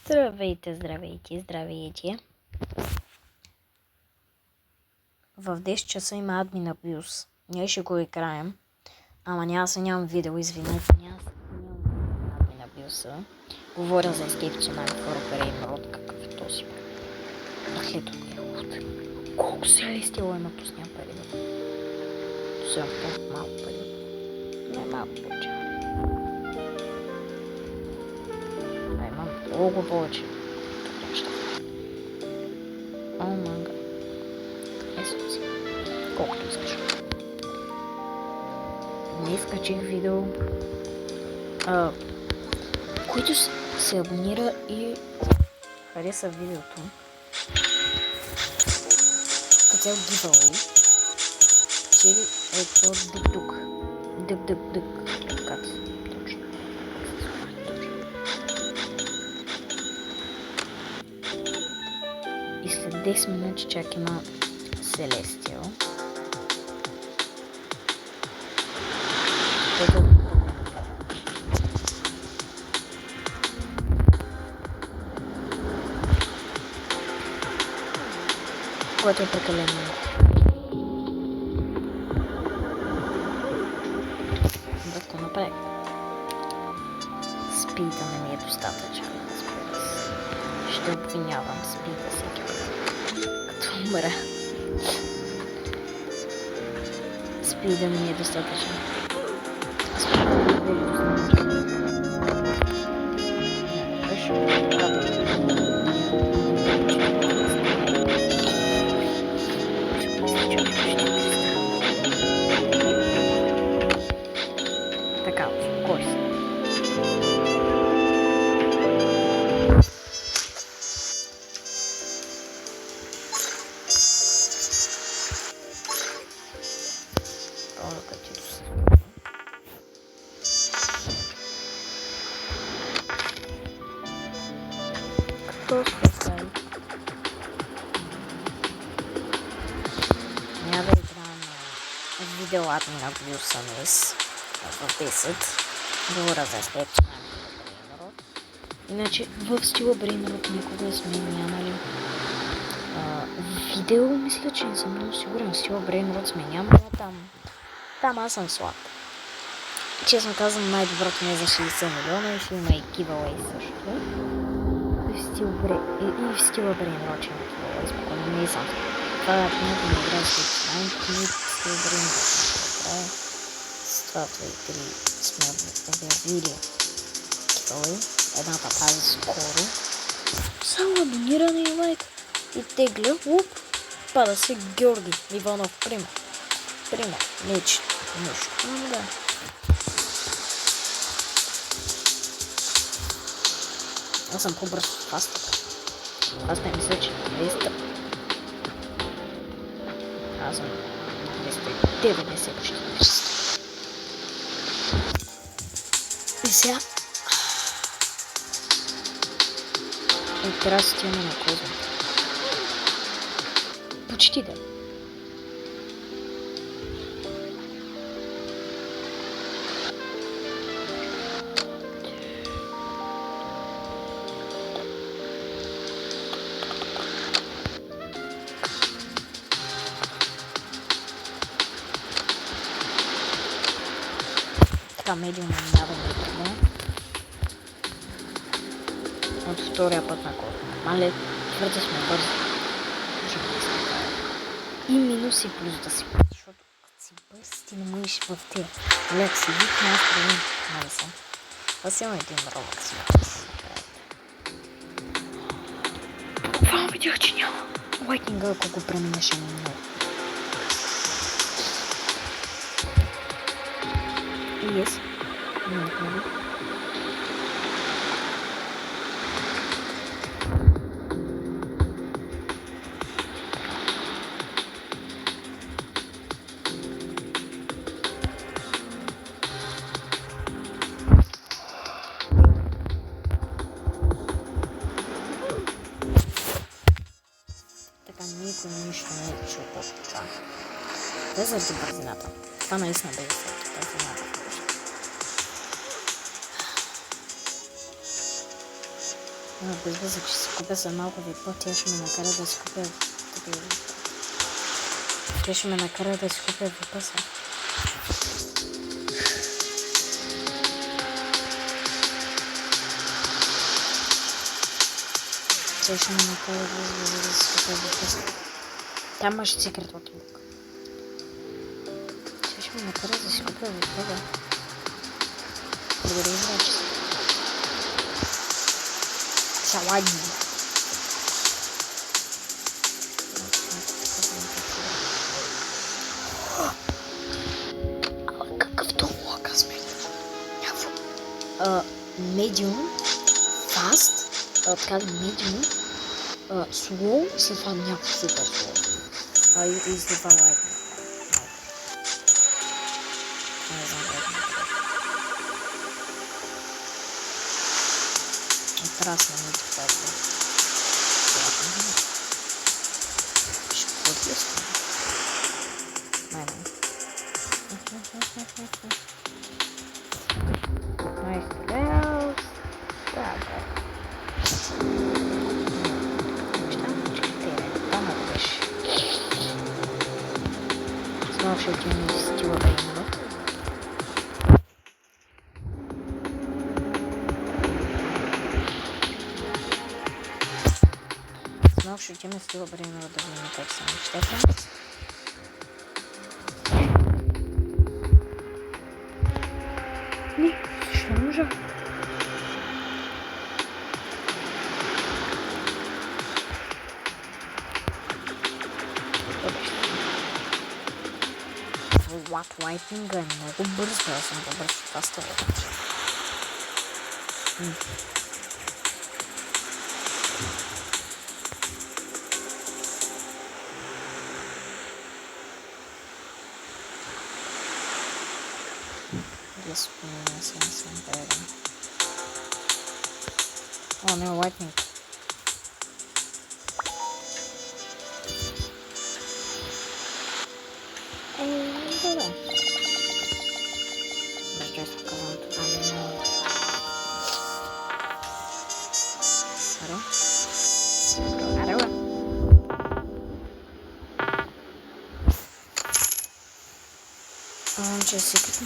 Здравейте, здравейте, здравейте. В 10 часа има админ абюз. Ние ще го играем. Ама нямам видео, извинете. Нямам админ абюза. Говоря за Escape to Night for Brain Rot. Какъв е този бе? Ето е луд. Колко се е стила има пусня пари? Сега по-малко пари. Не малко получава. Имам много повече. О, манга. Ето си. Колкото искаш. Не изкачих видео, който се абонира и хареса видеото. Като цял giveaway. Чели ето дък-дук. Дък-дък-дък. Как се? Точно. И след 10 минути чак има Celestial. Което е прекалено. Доста напред. Спида не ми е достатъчен. Ще обвинявам спида всеки път. Като умра. Спида не ми е достатъчен. Така, кой си? Няма да играм видео админ абюз днес в 10. Говоря за Escape to Night. Иначе в стила Brain Rot никога сме нямали видео. Мисля, че не съм много сигурен. В стила Brain Rot сме нямали там аз съм слаб. Честно казвам, най-доброто ми е за 60 милиона и ще има и giveaway също. И в стила Brain Rot ще има giveaway, спокойно не съм. Това е някакво на игра с стила Brain Rot. С това 2 и 3 сме обявили giveaway. Едната прави скоро. Само абониране и лайк. И тегля. Пада се Георги Иванов. Пример. Нищо. Да. Аз съм по-бърз от фаста. Аз не мисля, че 200. Аз съм 290 почти. И сега трябва да се тяна на коза. Почти да. Така, медиум няма да е. От втория път на коза. Мале, твърде сме бързи. И минус и плюс да си бързи, защото като си бърз ти не можеш в тия. Лек си вик, няма проблем. Нали съм. Аз имам един робот си. Това видях, че няма. Лайтнинга, ако го преминеш е много. И yes. Много. Никой нищо не е чул от това. Не заради бързината. Това наистина бе заради бързината. Без виза, че си купя за малко випо, тя ще ме накара да си купя... Тя ще ме накара да си купя випаса. Тя ще ме накара да си купя випаса. Там имаш секрет от лук. Тя ще ме накара да си купя випаса. Благодаря, брачи. Салаги. Какъвто лука сме. Medium, fast, така да medium, slow, след това някакво супер slow. И след това light. Не знам как. Трасна ми това. Ще подписвам. Nice bells. Така. Там беше. Знал, че ти ми стила да има. Знал, че ти ми стила време да видим как са нещата. Не, защо не можа? Лайтнинга е много бързо, аз съм по-бързо в това става. О, не, лайтнинг. Да. Честно казвам, това не е много. Аре. Че секрет...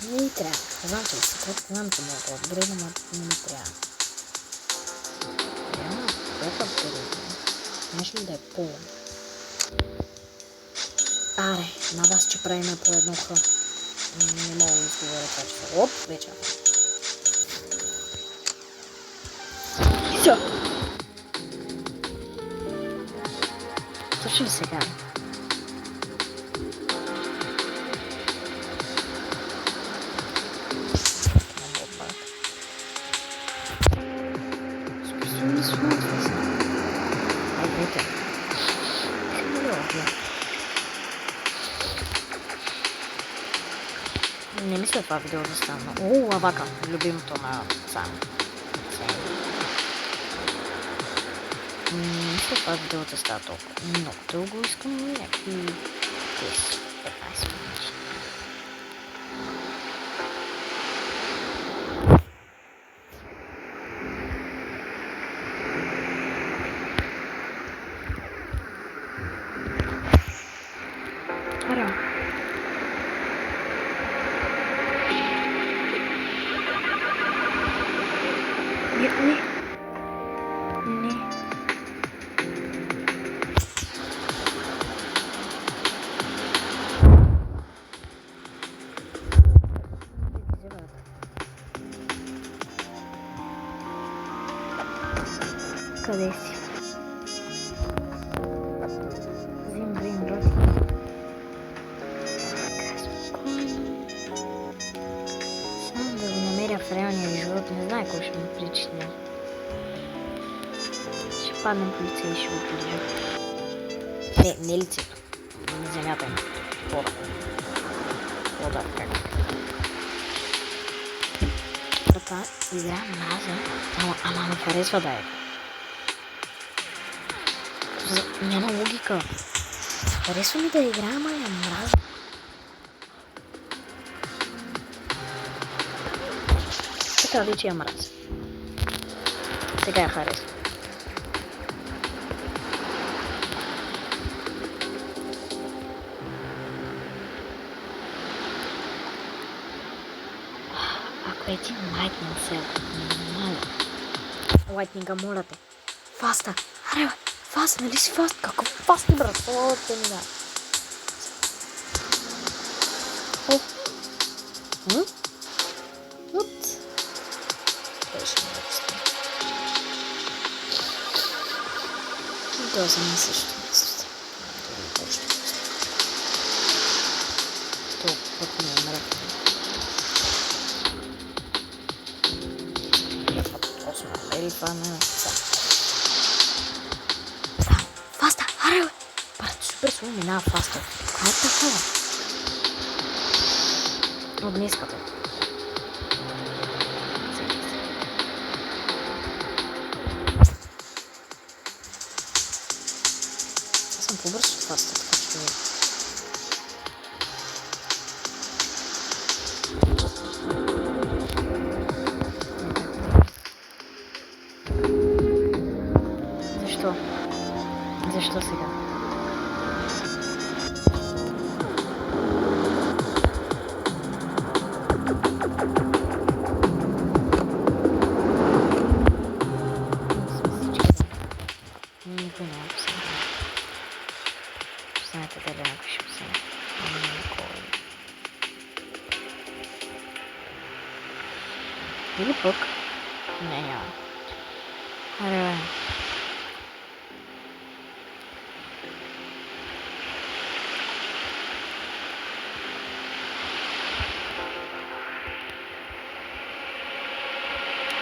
Не ми трябва. Знам, че е секрет, знам, че мога да отгреда, но не ми трябва. Няма, това е абсолютно. Знаеш ли да е пълно? Аре, на вас, че правим по едно хъ. Не мога да изговоря това, че са. Оп, вече. И все. Слушай сега. Не мисля това видео да стана. О, лавака. Любимото на Сами. Не мисля това видео да става толкова. Много дълго искам някакви 10-15 минути. Къде си? Зим, роти. Само да го намеря в реалния живот, не знае кой ще ме причиня. Ще паднем по лице и ще го прилежа. Не лицето. На земята ми. Вода, как? Това игра мраза, ама не харесва да е. Няма логика. Харесва ми да игра, ама я мраза. Така вече я мраза. Сега я харесвам. Ако един лайтнинг се моля. Лайтнинга, моля те. Фаста! Аре, бе! Фаст, нали си фаст? Какъв фаст, брат? О, те ми да. О! Вот. Беше ми да това за мен също мислите. Това още това път ми е мрак. Или това не е това. Фаста! Аре, бе! Брат, супер сум минава фаста. Кога е такова? От днеската. Аз съм по-бърз от фаста, така че видя. Защо сега? Никой не написа. Знаете дали напишем сега. Или пък? Не, няма. Аре,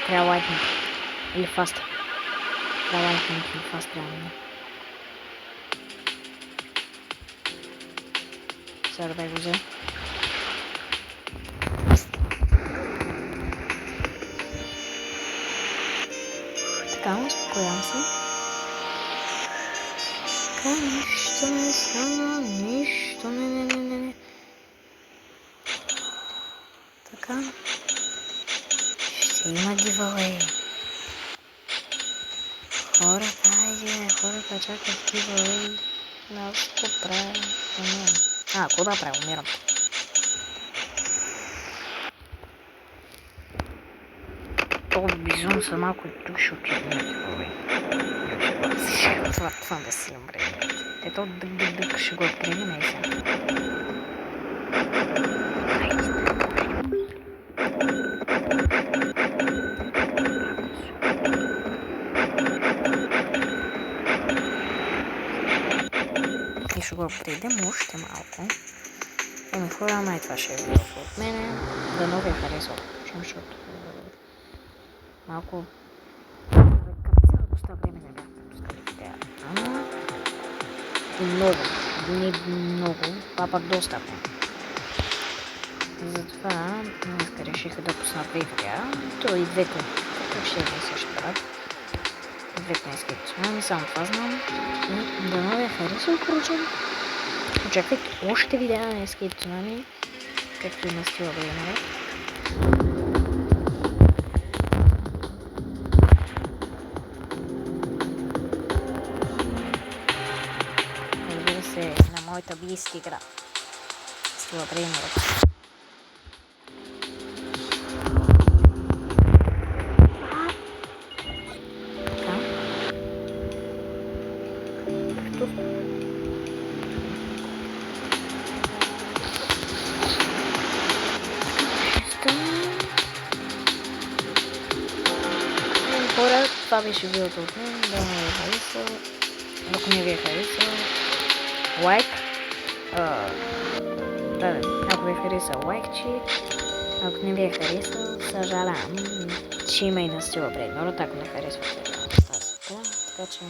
трябва лайтнинг. Или фаст. Трябва лайтнинг или фаст трябва да. Сега да го взем. Така, успокоявам се. Така, нищо не стана, нищо не. Така. Ще има giveaway. Хората, айде, хората чакат giveaway. Аз какво правя? Умирам. Какво да правя? Умирам. Това бизон са малко и тук ще отида на giveaway. Това да си имам време. Ето дък ще го открием и сега. Ще го придем още малко. Хора, май това ще е видео от мене. Дано ви е харесало. Защото малко цяло доста време не бях пускали видеа. Много. Не много. Това пак доста време. Затова днес реших да пусна две видеа. То и двете. Как ще е също правят. Двете не скипваме. Само това знам. Дано ви е харесало, впрочем. Очаквайте още видеа на Escape Tsunami, както и на стила да имаме. Разбира се, на моята бист игра. Стила да имаме. Хора, това беше видеото от мен, да не ви е харесал. Ако не ви е харесал, лайк. Ако ви е харесал, лайкче. Ако не ви е харесал, съжалявам, че има и на стила преднорът, ако не харесвате тази. Така че,